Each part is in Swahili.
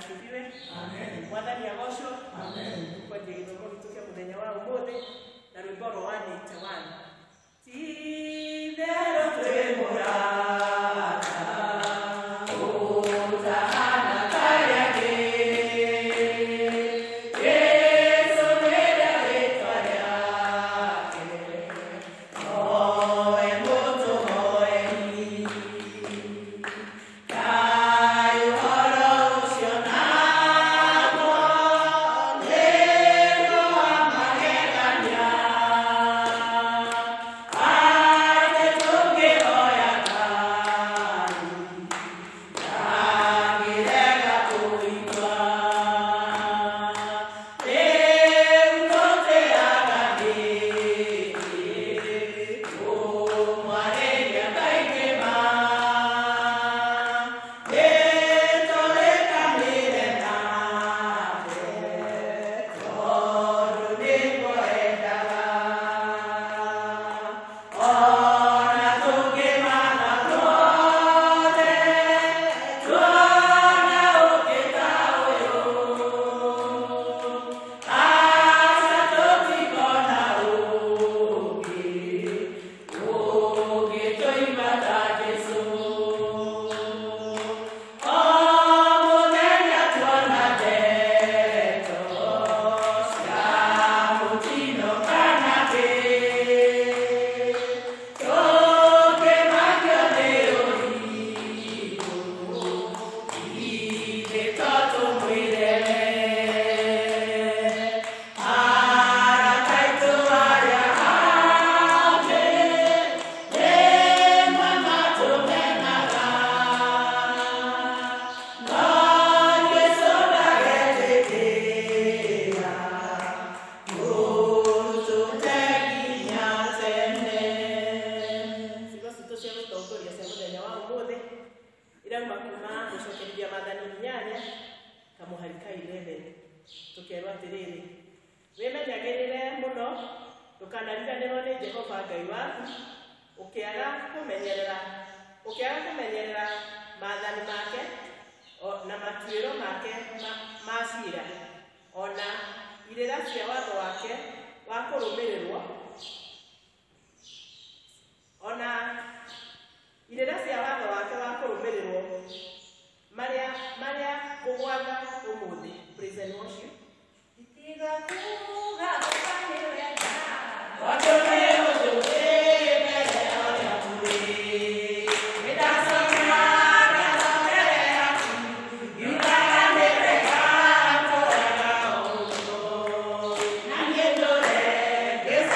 asifiwe. Amen. Mwathani agocwo. Amen. Kwa githomo gituke muthenya wa umuthi na rwimbo rwa 181. Tithero twimurata utahana kayake Yesu nĩrĩa rĩtwa rĩake owe mũndũ moeni Kai ũhoro ũcio naguo nĩguo wa magegania atĩ tũngĩhoya Ngai ndangĩrega kũigua rĩu tũtĩaga nĩkĩ kũmwarĩria kaingĩ ma nĩtũrĩkanĩre nake tondũ nĩguo endaga ona tũngĩmaga tuothe tuona ũngĩ ta ũyũ aca tũtikona ũngĩ tũigua ta Jesũ o mũthenya tuona ndeto cia mũtino kana kĩ tũngĩmakio nĩ ũritũ ithe to tũmwĩre arata aitũ arĩa angĩ rĩmwe matũmenaga no Jesũ ndagetĩkĩra gũtũte nginya tene. Ciugo citũ cia gũtongoria cia mũthenya wa ũmũthĩ irauma kuma gũcokerithia Maathani 8 kamũhari ka 11 tũkerwo atĩrĩrĩ wĩmenyagĩrĩre mũno ndũkanariganĩrwo nĩ Jehova Ngai waku ũkĩaga kũmenyerera maathani make na matuĩro make ma ciira ona irĩra cia watho wake wa kũrũmĩrĩrwo marĩa ngũgwatha ũmũthĩ. Praise and worship. Yes,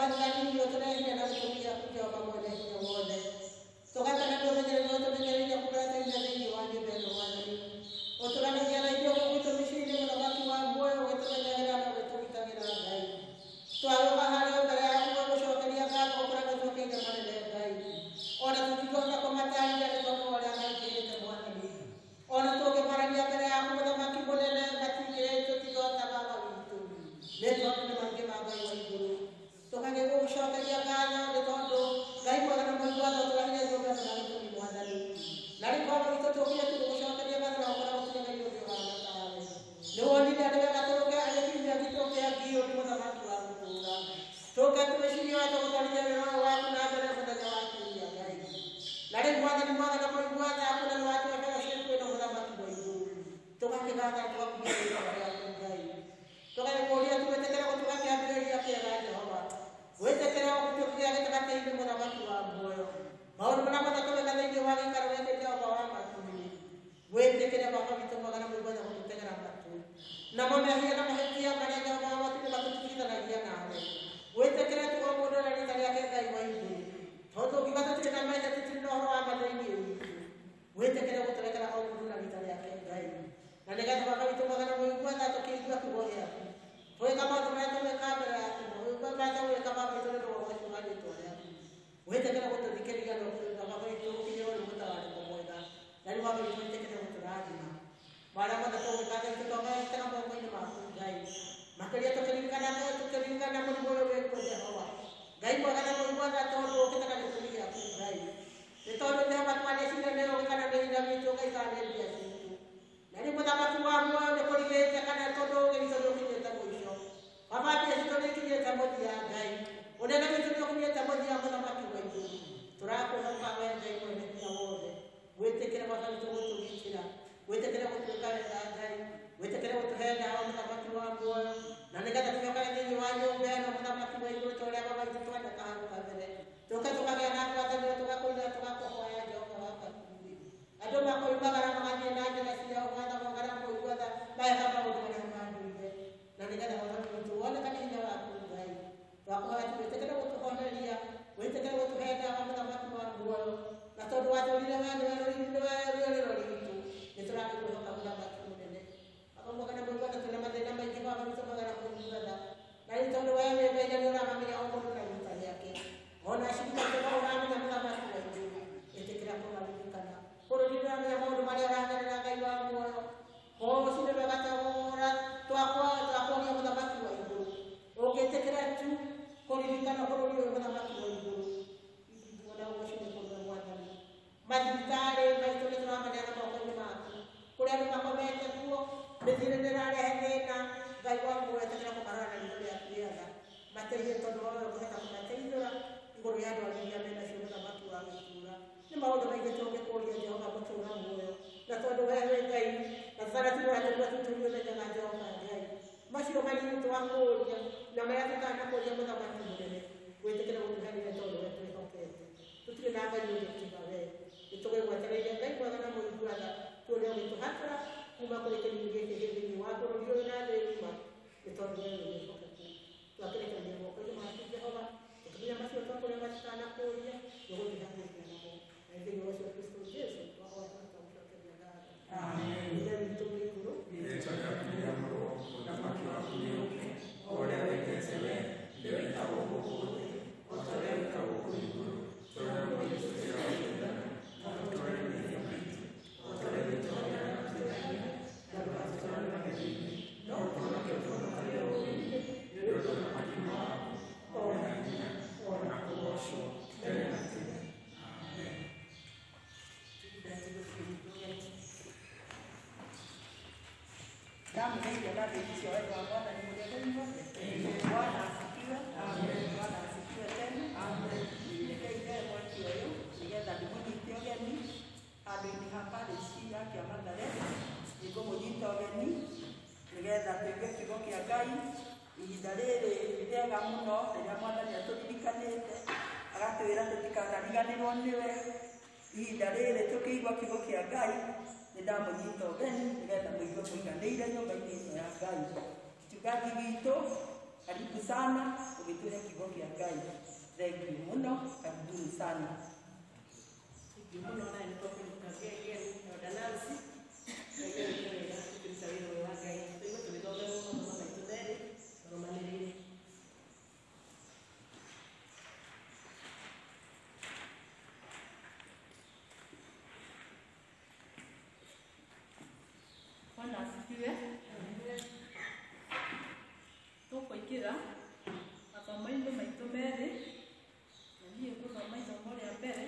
mwathani ndio tunaenda na kutumia kuja pamoja na wote. Tokana na ndio ndio tunaenda kupata ile ndio waje mbele mwathani. Otokana na ndio kutumishini na baki wa moyo wetu na wetu kitangira ndai. Twaro bahari mbele yako kushokelia kako kwa kutoka ile maneno ndai. Ona tukiona kwa matani ya ndio wala haije mwathani. Ona toke marania mbele yako na baki bolele batike tukiona baba wetu. Leo tunamwambia baba wetu. Tokane ko ushokelia kana ndio gai kwa na Mungu wako tuanze zoga na mtu mwadhani. Nani kwa mtu tokea tu ushokelia kana na kwa mtu ndio ndio wanataka. Leo ni ndio atatoka alipiga kitokea hiyo ni mwana watu wa Mungu. Toka tumeshiriwa tukalia roho wako na baada ya kutaja watu ya gai. Nani mwana ni mwana kama Mungu wako hakuna watu wa kama sisi kwa mwana watu wa Mungu. Toka kibaka kwa kupiga ya gai. Toka kulia tumetekea kwa watu wa Biblia ya Jehova. Wete kera kutokia katika ile mwana watu wa moyo. Maana mwana kutoka katika ile wale karwete kwa baba kumi. Wete kera baba vitu magana Mungu na kutoka watu. Na mama hiyo na mahia kana ya baba watu ni watu tukita na hiyo na wale. Wete kera tu kwa moyo na ndani yake kai waibu. Toto kibata tena maisha tutindo roho ama ndio. Wete kera kutoka katika au moyo na ndani yake kai. Na ndio baba vitu magana Mungu na tukijua kuboya. Wewe kama tunatumia kamera yako, wewe kama kama vitu ndio wanachowaje tu hapo. Wewe tena kwa tukikia ndio kama vitu ukijua ni mtawala kwa moja. Ndio wao vitu tena kwa tunaji. Mara moja tu kama kitu kama tena kwa moja gai. Makalia to kelingana na Mungu wewe kwa Jehova. Gai kwa kana Mungu na to kita kana kulia gai. Ndio ndio watu wanashinda leo kana ndio vitu kai sana ndio. Nani mtaka kuamua ni kulia kana todo ndio Baba pia sitoni kile tamodi ya gai. Unaenda kitu kile tamodi ya mwana wake wewe. Turako na kama gai kwa ndio wote. Wete kile baba mtu wote ukikira. Wete kile mtu kale ya gai. Wete kile mtu henda au mwana wake wangu. Na nikata tunakaa nini wanyo mbele na mwana wake wewe tolea baba mtu tuanda kaangu kabele. Toka na kwa tani toka kwa ya joka hapa. Ado mako ibara na manje na ndio sio mwana mwana kwa ibada. Baya kama mtu na nikata wala kanisa wako gai wako watu wetekana kutokonalia wetekana watu henda kama watu wa moyo na todo watu wale nitraki kutoka kwa watu wengine hapo mbona Mungu anatuna madena mengi kwa mtu mmoja kuuliza na ile todo wewe wewe ndio kama ya Mungu na mtani yake ona shida kwa kama na kama watu wetekana kwa wikana kwa ndio ya Mungu mali ranga na gai wa moyo kwa sisi ndio kata ora tuakwa ya mtabaki wa Mungu oketekera tu kulilikana kwa ndio mtabaki wa Mungu ndio wao washinde kwa mwana maditare maitole tunamana na kwa kwa kule makomete tuo bezile ndirale hena gai wangu wetekera kwa barana ndio ya kuiaga mateje todo wao kutoka kwa matejo ngoro yao waliamena shule za watu wa Mungu ni maono mengi toke kwa Jehova mtu wa moyo na todo wewe gai na sana tu watu tulio na Jehova gai masio mali mtu wako na mara kana kwa Jehova kwa mbele wewe tena utahali na todo wewe tokee tutile na bali ndio kibawe itoke kwa tele gai kwa kana Mungu ana tuone mtu hata kuma kule kile kile ni wako ndio na leo itoke ndio tokee lakini kwa Jehova kwa Jehova tukija masio kwa kule sana kwa yeye ndio ndio na ndio Yesu Kristo Yesu kwa watu Amen. Damu hii ya dada hiyo wewe Bwana ni mmoja wetu. Bwana asifiwe. Amen. Bwana asifiwe tena. Amen. Nikaenda kwa hiyo nikaenda ndani kiogeni. Hadi ni hapa nisikia kia madare. Niko mjito ogeni. Nikaenda peke kigo kia gai. Idalele ndega muno ndio mwana ni atodikanete. Agatwira tutikanaganirwo niwe. Idalele tukigwa kigo kia gai. Ndamo nyito gani nikaenda mwigo kuiganira nyumba hii ya gai. Kichungaji wito karibu sana gũgĩtwĩra kiugo kĩa Ngai. Thengiũ mũno, karibuni sana. Thank you mũno na nĩ tũkũruta ngenge na Nancy. Ngenge nĩ wega tũkĩruta wĩra ũyũ wa Ngai. Tũigua tũgĩthomera maũndũ maitũ merĩ tũrũmanĩrĩire. Bwana asifiwe. Tũkũingĩra mathomo-inĩ maitũ merĩ, na niĩ ngũthoma ithomo rĩa mbere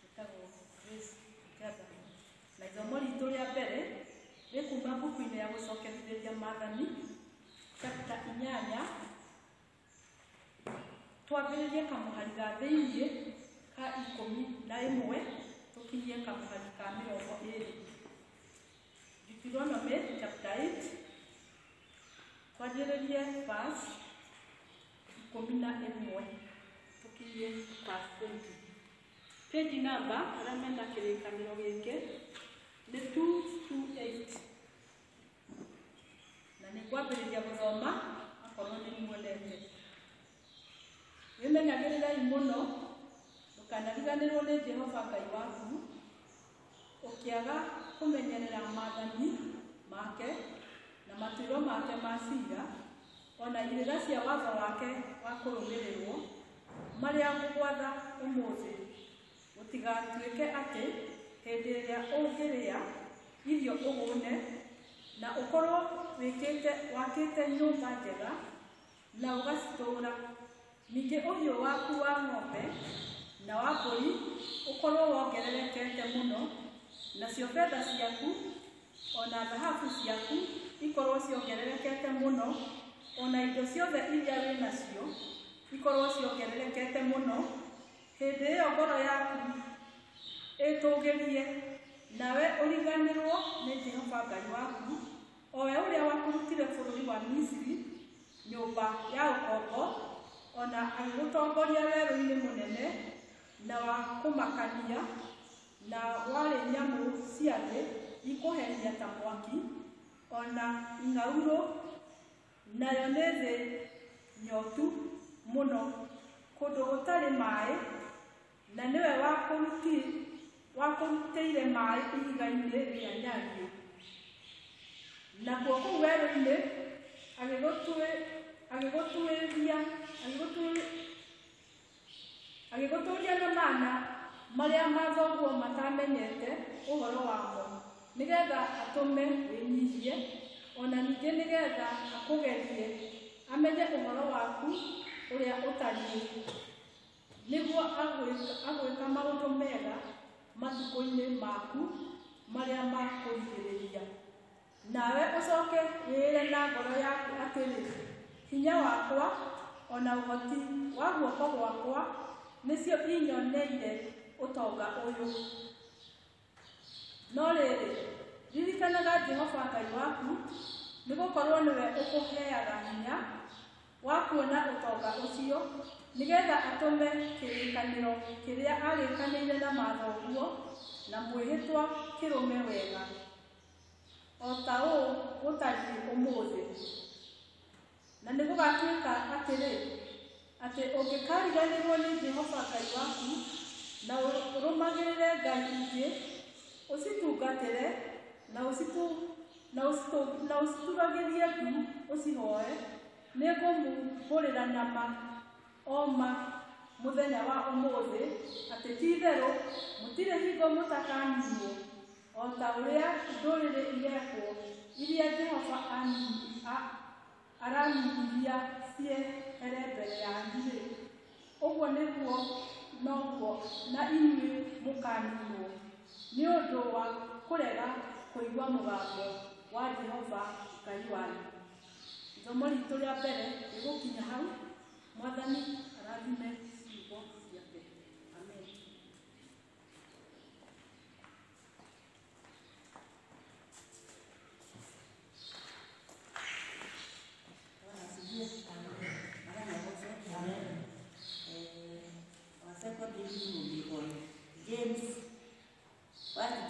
rĩtagwo Grace Together. Na ithomo ritũ rĩa mbere rĩ kuma mbuku-inĩ ya gũcokerithĩria Maathani chapter 8, twambĩrĩrie kamũhari ga thĩiniĩ ka 11 tũkinyie kamũhari ka 20. Deuteronomy chapter 8 twanjĩrĩrie verse 11 tũkinyie verse 20. Page number arĩa mena kĩrĩkanĩro gĩkĩ nĩ 228, na nĩ kwambĩrĩria gũthoma akorwo nĩ muonete. Wĩmenyagĩrĩrai mũno ndũkanariganĩrwo nĩ Jehova Ngai waku, ũkĩaga kũmenyerera maathani make na matuĩro make ma ciira, ona irĩra cia watho wake wa kũrũmĩrĩrwo marĩa ngũgwatha ũmũthĩ, gũtigatuĩke atĩ hĩndĩ ĩrĩa ũngĩrĩa irio ũgũne na ũkorwo wakĩte nyũmba njega na ũgacitũũra. Ningĩ ũhiũ waku wa ng'ombe na wa mbũri ũkorwo wongererekete mũno, nacio betha ciaku ona thahabu ciaku ikorwo ciongererekete mũno, ona indo ciothe iria wĩ nacio ikorwo ciongererekete mũno. Hĩndĩ ĩyo ngoro yaku ĩtũgĩrie, nawe ũriganĩrwo nĩ Jehova Ngai waku, o we ũrĩa wakũrutire bũrũri wa Misiri, nyũmba ya ũkombo, ona agĩgũtongoria werũ-inĩ mũnene na wa kũmakania, na warĩ nyamũ cia thĩ ikũhenia ta mwaki, ona ing'aurũ, nayo nĩ thĩ nyotu mũno, kũndũ gũtarĩ maĩ, na nĩwe wakũrutĩire maĩ ihiga-inĩ rĩa Nyariĩ. Nakuo kũu werũ-inĩ agĩgũtũũria na mana marĩa mathoguo matamenyete ũhoro wamo, nĩgetha atũme wĩnyihie, ona ningĩ nĩgetha akũgerie amenye ũhoro waku ũrĩa ũtariĩ, nĩguo agwĩka maũndũ mega matukũ-inĩ maku marĩa makũrigĩrĩria. Nawe ũcoke wĩĩre na ngoro yaku atĩrĩ, hinya wakwa ona ũhoti wa guoko gwakwa nĩcio inyoneire ũtonga ũyũ. No rĩrĩ, ririkanaga Jehova Ngai waku, nĩgũkorwo nĩwe ũkũheaga hinya wa kuona ũtonga ũcio, nĩgetha atũme kĩrĩkanĩro kĩrĩa agĩkanĩire na mathoguo na mwĩhĩtwa kĩrũme wega, o ta ũũ gũtariĩ ũmũthĩ. Na nĩgũgatuĩka atĩrĩ, atĩ ũngĩkariganĩrwo nĩ Jehova Ngai waku na ũrũmagĩrĩre ngai ingĩ, ũcitungatĩre na ũcituragĩrie ndu ũcihoe, nĩngũmumbũrĩra na ma mũthenya wa ũmũthĩ atĩ ti-itherũ mũtirĩ hingo mũtakaninwo, o ta ũrĩa ndũrĩrĩ irekwo iria Jehova araniniria ciehere mbere yanyu-rĩ, ũguo nĩguo noguo na inyuĩ mũkaninwo nĩ ũndũ wa kũrega kũigua mũgambo wa Jehova Ngai wanyu. Ithomo ritũ rĩa mbere rĩgũkinya hau. Mwathani arathime ciugo ciake. Amen.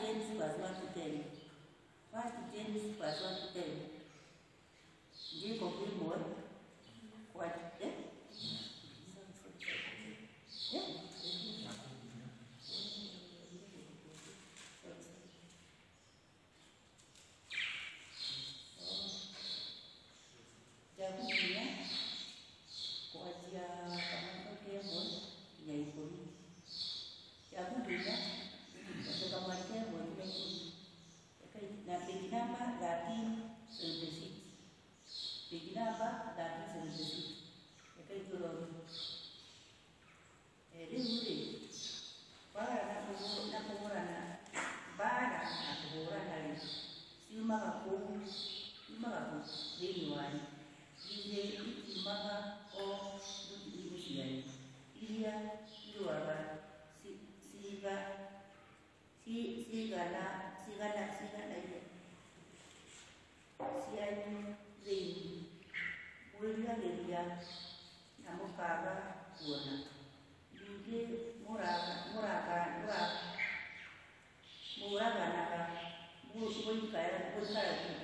James verse 1 to 10. 1 James verse 1 to 10. Ndiko kwimwe kwa thĩinĩ wanyu, iria ikiumaga o mũciari, iria iruaga ciganaine cianyu thĩinĩ, mwĩriragĩria na mũkaga kuona, ningĩ mũraganaga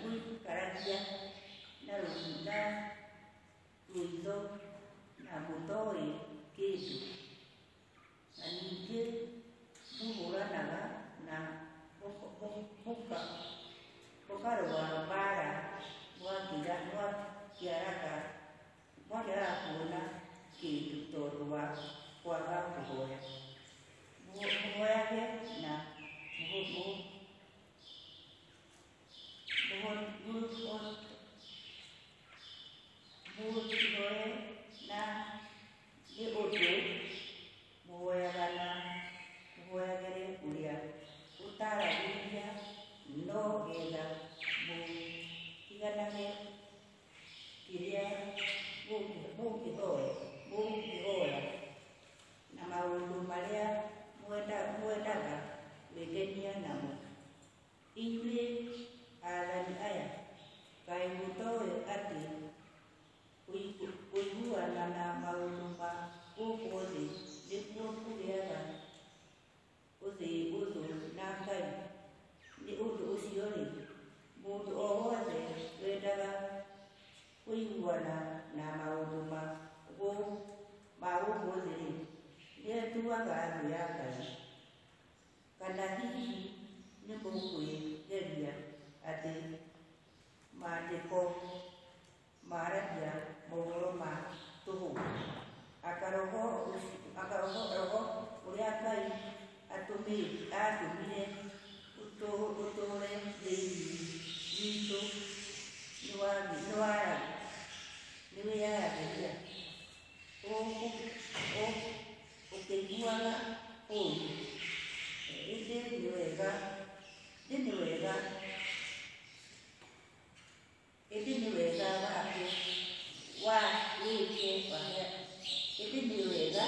mũikaragia na rũitho na mũtoĩ kĩndũ, na ningĩ mũhũranaga na mũkarũa mbara mwakĩaraga kuona kĩndũ tondũ wa kwaga kũhoya. Mũhoyage na mũhoye na nĩ ũndũ mũhoyagĩre ũrĩa ũtaragĩria, no getha mũtiganage kĩrĩa mũngĩhoya na maũndũ marĩa mwendaga gwĩkenia namo. Inyuĩ aathani aya, kaĩ mũtoĩ atĩ kũiguana na maũndũ ma gũkũ thĩ nĩkuo kũgĩaga ũthũ na Ngai? Nĩ ũndũ ũcio-rĩ, mũndũ o wothe wendaga kũiguana na maũndũ ma gũkũ thĩ-rĩ, nĩetuaga thũ ya Ngai. Kana hihi nĩ mũkwĩgeria atĩ maandĩko maragia mohoro ma tũhũ, aka roho ũrĩa Ngai atũmire ũtũũre thĩinĩ witũ nĩwĩyaragĩria ũkĩiguaga ũũru. Ĩndĩ nĩ wega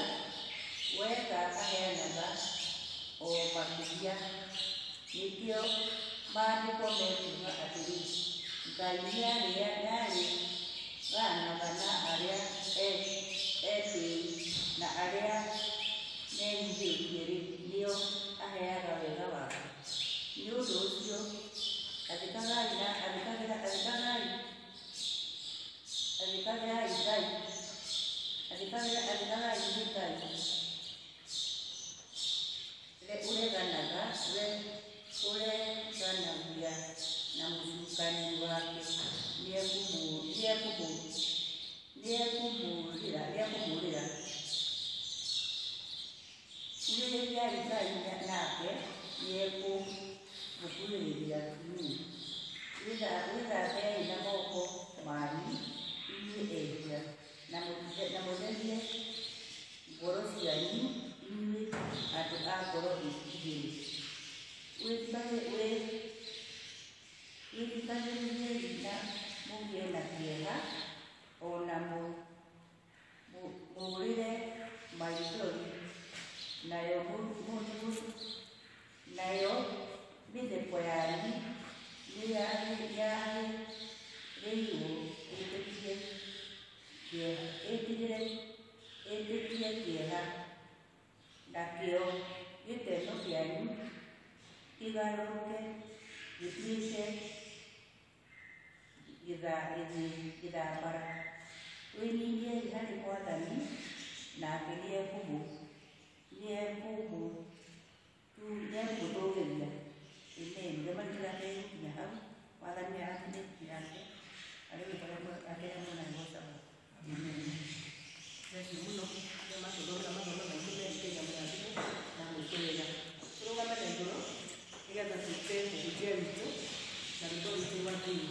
weka aheanaga o makĩria. Nĩkĩo maandĩko mekuga atĩrĩ, Ngai nĩarĩganaga na arĩa etĩĩi, na arĩa menyihĩtie-rĩ, nĩo aheaga wega wake. Nĩ ũndũ ũcio athĩkagĩrai Ngai ũreganagia na mũcukani wake nĩekũmũũrĩra. Ugĩrĩriai Ngai nake nĩekũmũkuhĩrĩria inyuĩ. Wĩthambei na moko manyu inyuĩ ehia, na mũtherie ngoro cianyu inyuĩ andũ a ngoro igĩrĩ. Wĩthikagĩrĩriei na mũgĩe na kĩeha, o na mũũrĩre maithori, nayo mĩtheko yanyu nĩyagĩrĩirwo ĩtĩkĩre kĩeha, nakĩo gĩkeno kĩanyu kĩgarũrũke gĩtuĩke gĩthambara. Wĩnyihiei harĩ Mwathani, nake nĩekũmũtũũgĩria. Amen. Nĩmatigage nginya hau, Mwathani arakinĩtie yake arĩ gĩtagwo mũnagĩgocagwo. Amen. Thengio mũno arĩa matũthomera mathomo maitũ merikĩire mũrathime na gwĩkĩrĩra. Tũrũgame na igũrũ nĩgetha twĩke mũhunjia witũ na rwĩmbo rwitũ rwa ndini.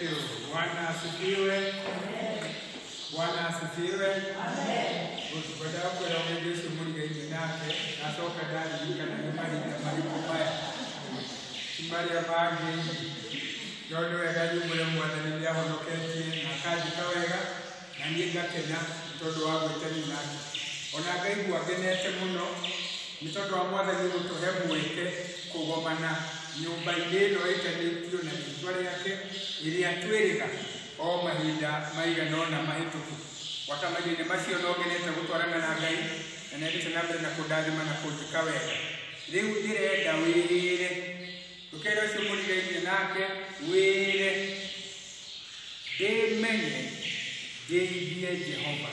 Thank you. Bwana asifiwe. Bwana asifiwe. Baada ya kuona Yesu mwenye yake atoka ndani kana nyumbani na malipaya. Simbali ya bagi. Yodo ya gaji mwe mwadani ya honoketi na kazi kawega na ndiga Kenya mtoto wangu tani nake. Ona gaibu agenete muno mtoto wa mwadani mutohemu weke kugomana nyumba ileno itanitio na mitwale yake ili atwereka o mahinda maiganona mahituku watamagine macio nogenete gutwarana na Ngai na nendete na mbere na kudathima na kutika wega riu ndirenda wire ukero cio murigaine nake wire ndimenye ndiithie Jehova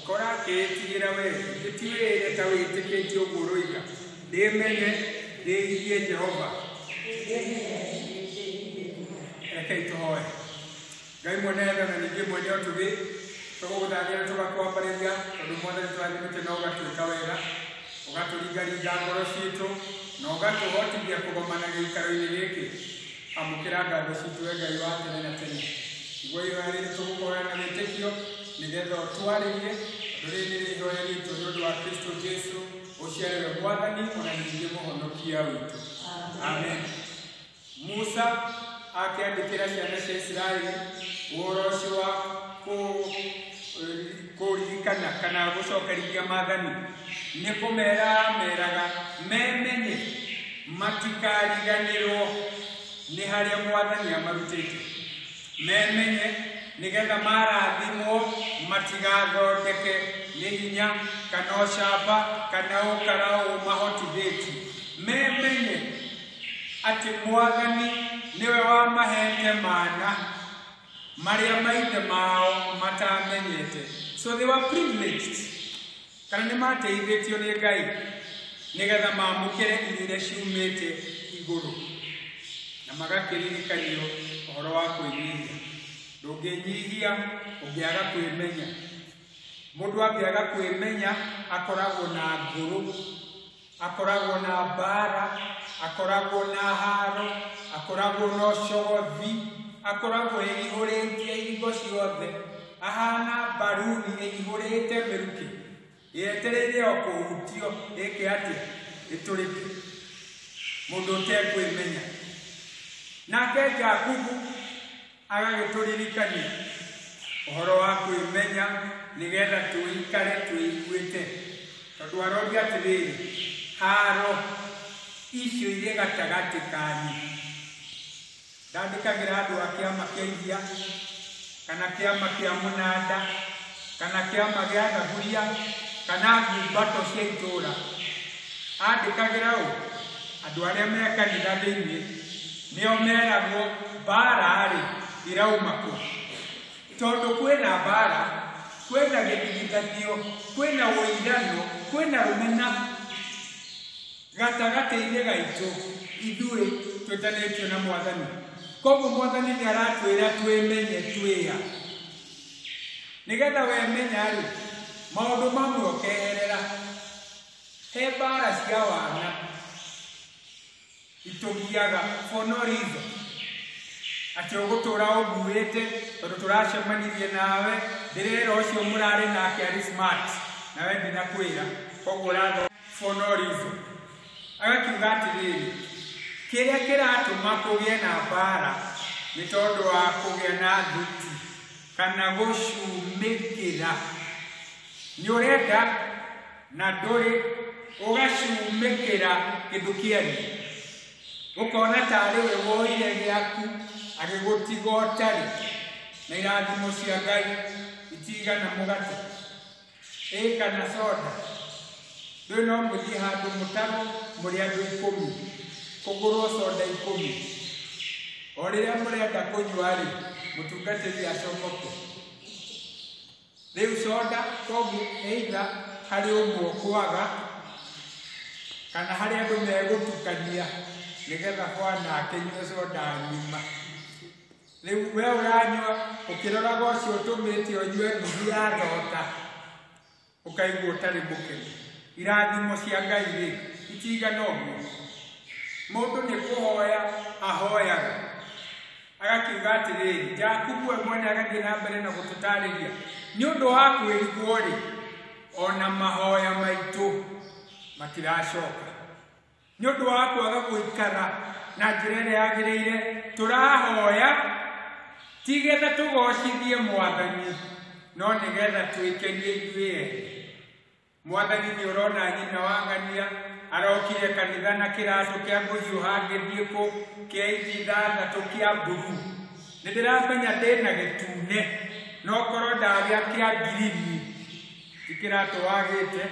kora ketigira we gitiwire ta witikitie uguruiga ndimenye ndiithie Jehova rekei tuhoe Ngai mwenendo na ningi mwenye tugi tuguthagira tugakwambarĩria tondũ mothe twathimĩte na ũgatuĩka wega ũgatũringaringa ngoro ciitũ na ũgatũhotithia kũgomana gĩikaro-inĩ gĩkĩ amũkĩra ngatho ciitũ we Ngai wa tene na tene igua ihoya rĩrĩ tũgũkũhoya na wĩtĩkio nĩgetha ũtwarĩrie tondũ rĩrĩ nĩ ihoya ritũ nĩ ũndũ wa Kristo Jesu ũcio we Mwathani ona ningĩ mũhonokia witũ amen. Musa akiandikira ciana cia Israeli ũhoro ũcio wa kũririkana kana gũcokereria maathani nĩ kũmera meraga memenye matikariganĩrwo nĩ harĩa Mwathani amarutĩte memenye nĩgetha marathimwo matigathondeke nĩ hinya kana ũcamba kana ũkara ũmahotithĩtie memenye atĩ Mwathani niwe wamahete mana maria maithe mao matamenyete. So they were privileged kana nĩ mateithĩtio nĩ Ngai nĩgetha mamũkĩre iria ciumĩte igũrũ na magakĩririkanio ũhoro wa kwĩnyihia. Ndũngĩnyihia ũngĩaga kwĩmenya. Mũndũ angĩaga kwĩmenya akoragwo na ngũrũ, akoragwo na mbara, akoragwo na haro, akoragwo na ũcogothi, akoragwo eihũrĩtie ihingo ciothe, ahana baruni eihũrĩte mĩrukĩ yetereire o kũhutio ĩke atĩa ĩtũrĩke mũndũ ũtekwĩmenya. Nake Jakubu agagĩtũririkania ũhoro wa kwĩmenya nĩgetha tũikare twĩiguĩte tondũ aroria atĩrĩrĩ haro icio irĩ gatagatĩ kanyu ndandĩkagĩra andũ a kĩama kĩa iria kana kĩama kĩa mũnanda kana kĩama gĩa thaburia kana ngumbato cia itũũra andĩkagĩra andũ arĩa me kanitha thĩinĩ nĩo meragwo mbara-rĩ irauma kũ tondũ kwĩna mbara kwĩna gĩthigithanio kwĩna ũirano kwĩna rũmena gatagatĩ-inĩ gaitũ ithuĩ twĩtanĩtio na Mwathani. Koguo Mwathani nĩ aratwĩra twĩmenye twĩa nĩgetha wemenya-rĩ maũndũ mamwe ũkeherera. He mbara cia wana itũgiaga for no reason atĩ ũgũtũra ũguĩte tondũ tũracemanirie nawe ndĩrera ũcio mũrarĩ nake arĩ smart nawe ndinakwĩra koguo ũratho for no reason. Agakiuga atĩrĩrĩ kĩrĩa kĩratũma kũgĩe na mbara nĩ tondũ wa kũgĩa na thuti kana gũcumĩkĩra. Nĩ ũrenda na ndũrĩ ũgacumĩkĩra kĩndũ kĩanyu ũkona tarĩ we woire gĩaku agĩgũtiga ũtarĩ na irathimo cia Ngai itigana mũgate kana soda. Ndũĩ no mũthiĩ handũ mũtaro mũrĩ andũ 10 kũgũrwo soda 10 o rĩrĩa mũrenda kũnyua-rĩ mũtungatĩri acomoke. Rĩu soda koguo either harĩ ũmwe ũkwaga kana harĩ andũ megũtukania nĩgetha bwana akĩnyue soda ng'ima. Rĩu we ũranyua ũkĩroraga ũcio ũtũmĩte ũnyue nuthu ya thota ũkaigua ũtarĩ mũkenu. Irathimo cia Ngai-rĩ itigana ũguo. Mũndũ nĩ kũhoya ahoyaga agakiuga atĩrĩrĩ, Jakubu we mwene agathiĩ na mbere na gũtũtarĩria nĩ ũndũ wa kwĩrigwo rĩ, ona mahoya maitũ matiracoka. Nĩ ũndũ wa kwaga gũikara na njĩra ĩrĩa yagĩrĩire, tũrahoya ti getha tũgocithie Mwathani, no nĩgetha twĩkenie ithuĩ ene. Mwathani nĩ ũrona nyina wa ng'ania arokire kanitha na kĩratũ kĩa ngũhiũha ngĩthiĩ kũ kĩa inji 6 kĩa mburu. Nĩ ndĩramenya ndĩna gĩtune, no korwo ndarĩa kĩa ngirini ti kĩratũ wagĩte,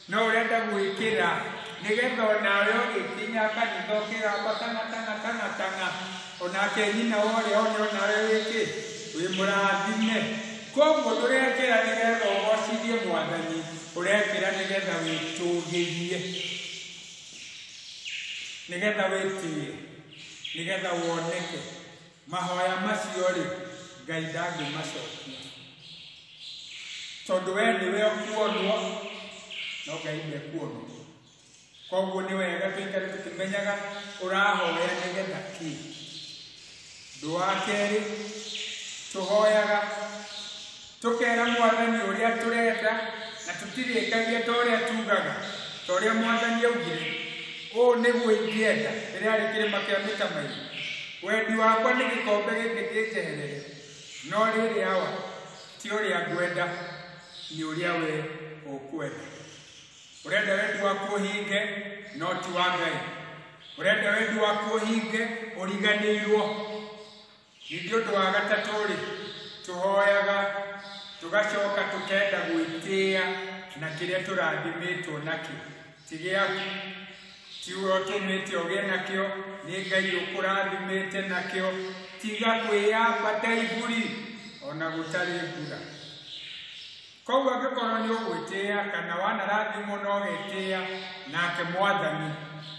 no ũrenda gwĩkĩra nĩgetha onawe ũgĩkinya kanitha ũkĩgamba tanga onake nyina wa ũrĩa one onawe wĩkĩ wĩ mũrathime. Koguo ndũrekĩra nĩgetha ũgocithie Mwathani, ũrekĩra nĩgetha wĩtũgĩrie, nĩgetha wĩtie, nĩgetha woneke. Mahoya macio rĩ, Ngai ndangĩmacokia, tondũ we nĩwe ũkuonwo no Ngai ndekuonwo. Koguo nĩ wega tũikare tũkĩmenyaga ũrahoya nĩgetha kĩ. Ũndũ wa kerĩ, tũhoyaga tũkera Mwathani ũrĩa tũrenda na tũtirĩkagia ta ũrĩa tugaga, ta ũrĩa Mwathani augire, ũũ nĩguo ingĩenda rĩrĩa arĩ kĩrĩma kĩa mĩtamaiyũ. Wendi wakwa nĩ gĩkombe gĩkĩ kĩnjeherere, no rĩrĩ awa ti ũrĩa ngwenda, nĩ ũrĩa we ũkwenda. Ũrenda wendi waku ũhinge, no ti wa Ngai. Ũrenda wendi waku ũhinge, ũriganĩirwo. Ningĩ ũndũ wa gatatũ rĩ, tũhoyaga tũgacoka tũkenda gwĩtĩĩa na kĩrĩa tũrathimĩtwo nakĩo. Ti gĩaku, ti we ũtũmĩte ũgĩe nakĩo, nĩ Ngai ũkũrathimĩte nakĩo. Tiga kwĩyamba ta iburi ona gũtarĩ mbura. Koguo angĩkorwo nĩ ũgwĩtĩĩa kana wanarathimwo na ũgetĩĩa, nake Mwathani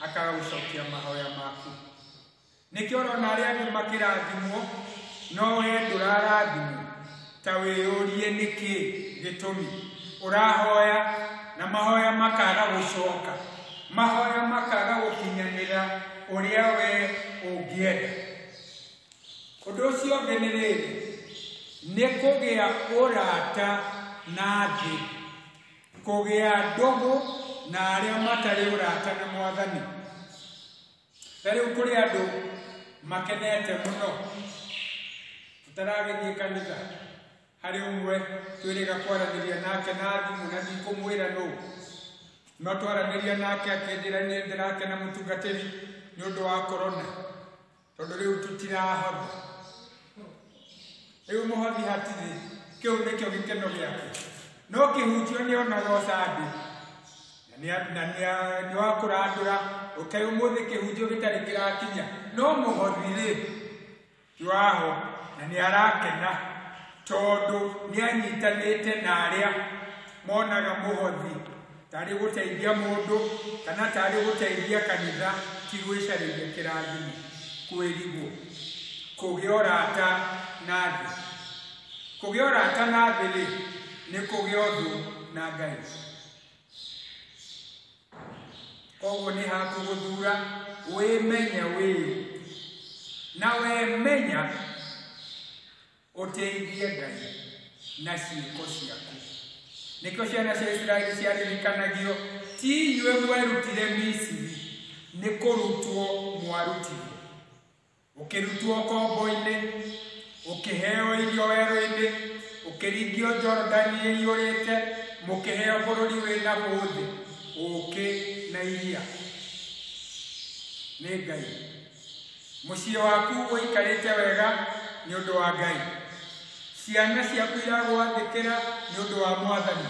akagũcokia mahoya maku. Nĩkĩo ũrona arĩa angĩ makĩrathimwo, no we ndũrarathimwo. Ta wĩyũrie nĩkĩ gĩtũmi ũrahoya na mahoya makaga gũcoka, mahoya makaga gũkinyanĩra ũrĩa we ũngĩenda. Ũndũ ũcio ũngĩ nĩ rĩrĩ, nĩ kũgĩa ũrata na thĩ, kũgĩa ndũgũ na arĩa matarĩ ũrata na Mwathani. Ta rĩu kũrĩ andũ makenete mũno tũtaragĩthiĩ kanitha, harĩ ũmwe twĩrĩga kwaranĩria nake na thimũ na ndikũmwĩra nũũ, no twaranĩria nake akĩnjĩra nĩ ndĩrakena mũtungatĩri nĩ ũndũ wa korona, tondũ rĩu tũtirahotha. Rĩu mũhothi hatirĩ, kĩu nĩkĩo gĩkeno gĩake. No kĩhunjio nĩ onaga ũcambi na nĩ wa kũrandũra, ũkaĩ ũmũthĩ kĩhunjio gĩtarĩ kĩrakinya, no mũhothi-rĩ ti waho na nĩ arakena, tondũ nĩ anyitanĩte na arĩa monaga mũhothi tarĩ gũteithia mũndũ kana tarĩ gũteithia kanitha, ti gwĩcarĩria kĩrathimo, kwĩrigwo, kũgĩa ũrata na thĩ. Kũgĩa ũrata na thĩ-rĩ nĩ kũgĩa ũthũ na Ngai. Koguo nĩ haku gũthura wĩmenye wĩ na wemenya ũteithie Ngai na ciĩko ciaku. Nĩkĩo ciana cia Isiraeli ciaririkanagio, ti inyuĩ mwerutire Misiri, nĩ kũrutwo mwarutirwo. Ũkĩrutwo kombo-inĩ, ũkĩheo irio werũ-inĩ, ũkĩringio Jorodani ĩiyũrĩte, mũkĩheo bũrũri wĩna bũthĩ, ũkĩ na iria. Nĩ Ngai. Mũciĩ waku ũikarĩte wega nĩ ũndũ wa Ngai. Ciana ciaku iragwathĩkĩra nĩ ũndũ wa Mwathani.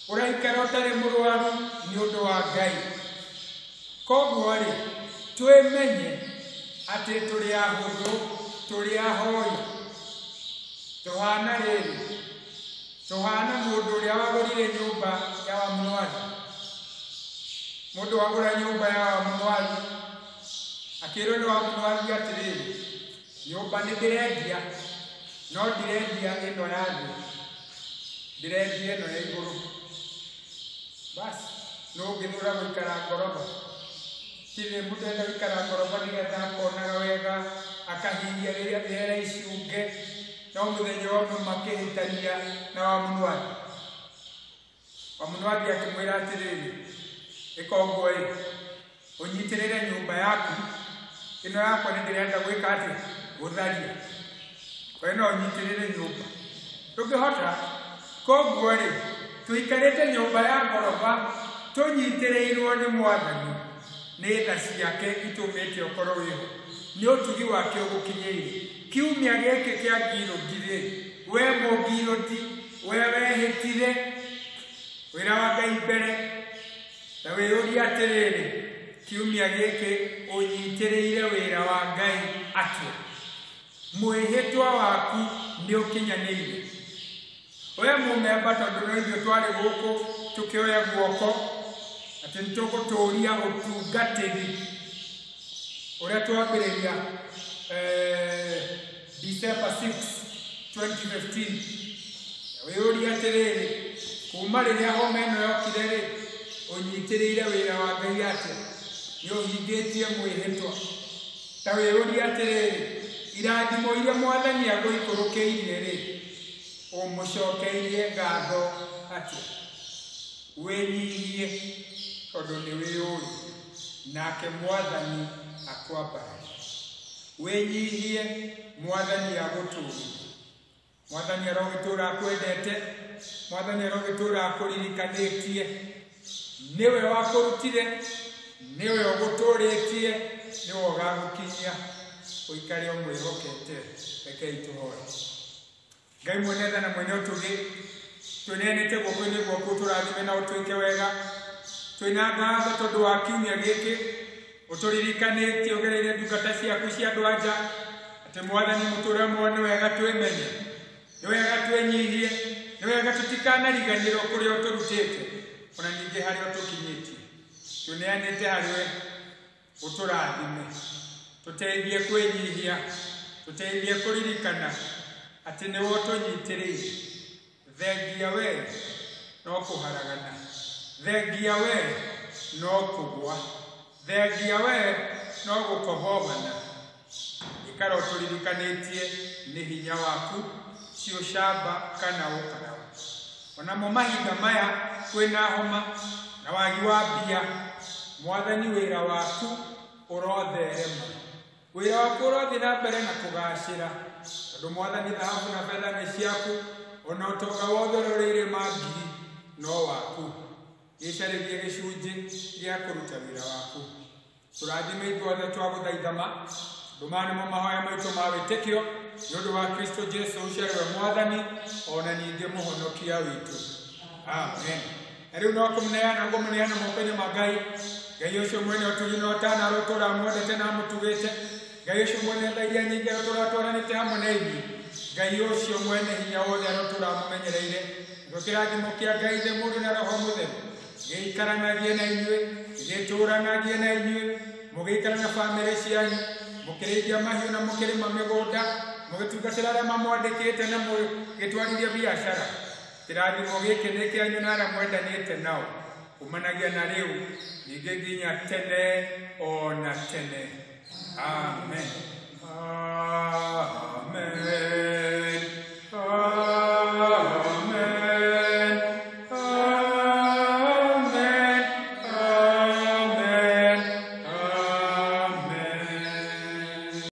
Ũraikara ũtarĩ mũrwaru nĩ ũndũ wa Ngai. Koguo-rĩ, twĩmenye atĩ tũrĩ ahũthũ, tũrĩ ahoi. Tũhana rĩrĩ, tũhana mũndũ ũrĩa wagũrire nyũmba ya wamũnwari. Mũndũ wagũra nyũmba ya wamũnwari akĩrwo nĩ wamũnwari atĩrĩrĩ, nyũmba nĩ ndĩrendia, no ndirendia ĩno ya thĩ, ndirendia ĩno ya igũrũ. Basi no ũngĩthũra gũikara ngoroba, tire mutenda ikara ngoroba nigetha akonaga wega akahiria rĩrĩa rĩera icunge no mũthenya ũmwe makĩhĩtania na Wamunwadi akĩmwĩra atĩrĩrĩ ĩka ũguo ũnyitĩrĩre nyũmba yaku ĩno yakwa nĩndĩrenda gwĩka atĩ gũtharia we no ũnyitĩrĩre nyũmba ndũngĩhota koguo tũikarĩte nyũmba ya ngoroba tũnyitĩrĩirwo nĩ Mwathani nĩ tha ciake itũmĩte ũkorwo wĩho nĩ ũtugi wake ũgũkinyĩire kiumia gĩkĩ kĩa ngirũngirĩ we mũngirũti we wehĩtire wĩra wa Ngai mbere na wĩyũria atĩrĩrĩ kiumia gĩkĩ ũnyitĩrĩire wĩra wa Ngai atĩa mwĩhĩtwa waku nĩ ũkinyanĩire we mũmemba tondũ no ithuĩ twarĩ gũkũ tũkĩoya guoko atĩ nĩtũgũtũũria ũtungatĩri ũrĩa twambĩrĩria December 6, 2015 wĩyũria atĩrĩrĩ kuma rĩrĩa homa ĩno yokire ũnyitĩrĩire wĩra wa Ngai atĩa nĩ ũhingĩtie mwĩhĩtwa ta wĩyũria atĩrĩrĩ irathimo iria Mwathani agũikũrũkĩirie ũmũcokeirie ngatho atĩa wĩnyihie tondũ nĩ wĩyũĩ nake Mwathani akwambararie wĩnyihie Mwathani agũtũũrie Mwathani arogĩtũũra akwendete Mwathani arogĩtũũra akũririkanĩtie niwe wakũrutire niwe ũgũtũũrĩtie niwe ũgagũkinyia ũikare ũmwĩhokete rekei tũhoe Ngai mwene tha na mwene ũtugi twĩneanĩte guoko-inĩ gwaku tũrathime na ũtwĩke wega twĩna ngatho tondũ wa kiumia gĩkĩ ũtũririkanĩtie ũgereire ndungata ciaku cia andũ-a-nja atĩ Mwathani mũtũũre nĩ wega twĩmenye nĩ wega twĩnyihie nĩ wega tũtikanariganĩrwo kũrĩa ũtũrutĩte ona ningĩ harĩa ũtũkinyĩtie twĩneanĩte harĩwe ũtũrathime tũteithie kwĩnyihia tũteithie kũririkana atĩ nĩwe ũtũnyitĩrĩire thengia we no kũharagana thengia we no kũgwa thengia we no gũkohomana ikara ũtũririkanĩtie nĩ hinya waku si ũcamba kana ũkaraũ onamo mahinda maya kwĩna homa na wagi wa mbia Mwathani wĩra waku ũrotherema wĩra waku ũrothiĩ na mbere na kũgacĩra tondũ Mwathani thahabu na betha nĩ ciaku ona ũtonga wothe ũrĩa irĩma ngiri no waku gĩcarĩrie gĩcunjĩ gĩa kũruta wĩra waku tũrathime ithuothe twagũthaithama ndũmane mo mahoya maitũ ma wĩtĩkio nĩ ũndũ wa Kristo Jesu ũcio we Mwathani ona ningĩ mũhonokia witũ amen rĩu no kũmũneana ngũmũneana moko-inĩ ma Ngai Ngai ũcio mwene ũtugi na ũtana arũtũra mwendete na mũtugĩte Ngai ũcio mwene tha iria nyingĩ arũtũra twaranĩte hamwe na ithuĩ Ngai ũcio mwene hinya wothe arũtũra mũmenyereire kĩrathimo kĩa Ngai Ithe Mũriũ na Roho Mũtheru gĩikaranagie na inyuĩ gĩtũũranagie na inyuĩ mũgĩikara na bamĩrĩ cianyu mũkĩrĩithia mahiũ na mũkĩrĩma mĩgũnda mũgĩtungatĩra arĩa mamwandĩkĩte na mũgĩtwarithia biacara kĩrathimo gĩkĩ nĩ kĩanyu na arĩa mwendanĩte nao kumanagia na rĩu ningĩ nginya tene ona tene amen